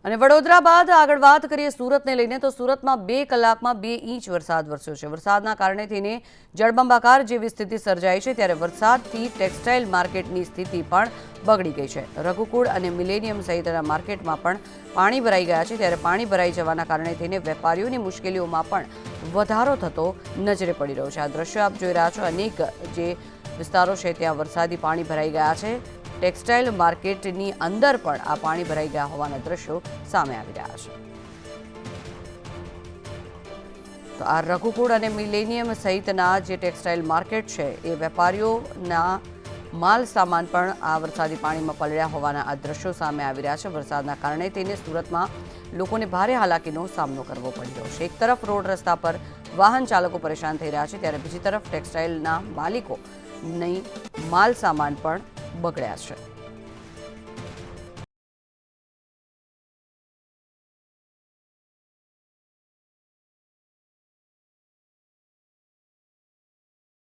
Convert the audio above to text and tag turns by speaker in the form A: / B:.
A: અને વડોદરા બાદ આગળ વાત કરીએ સુરતને લઈને તો સુરતમાં 2 કલાકમાં 2 ઇંચ વરસાદ વરસ્યો છે। વરસાદના કારણે થઈને જળબંબાકાર જેવી સ્થિતિ સર્જાઈ છે, ત્યારે વરસાદથી ટેક્સટાઇલ માર્કેટની સ્થિતિ પણ બગડી ગઈ છે। રઘુકુળ અને મિલેનિયમ સહિતના માર્કેટમાં પણ પાણી ભરાઈ ગયા છે, ત્યારે પાણી ભરાઈ જવાના કારણે થઈને વેપારીઓની મુશ્કેલીઓમાં પણ વધારો થતો નજરે પડી રહ્યો છે। આ દ્રશ્ય આપ જોઈ રહ્યા છો, અનેક જે વિસ્તારો છે ત્યાં વરસાદી પાણી ભરાઈ ગયા છે। ટેક્સટાઇલ માર્કેટની અંદર પણ આ પાણી ભરાઈ ગયા હોવાના દ્રશ્યો સામે આવી રહ્યા છે। તો આ રઘુકુળ અને મિલેનિયમ સહિતના જે ટેક્સટાઇલ માર્કેટ છે એ વેપારીઓના માલ સામાન પણ આ વરસાદી પાણીમાં પલળ્યા હોવાના આ દ્રશ્યો સામે આવી રહ્યા છે। વરસાદના કારણે તેને સુરતમાં લોકોને ભારે હાલાકીનો સામનો કરવો પડી રહ્યો છે। એક તરફ રોડ રસ્તા પર વાહન ચાલકો પરેશાન થઈ રહ્યા છે, ત્યારે બીજી તરફ ટેક્સટાઇલના માલિકોની માલ સામાન પણ બગડ્યા છે।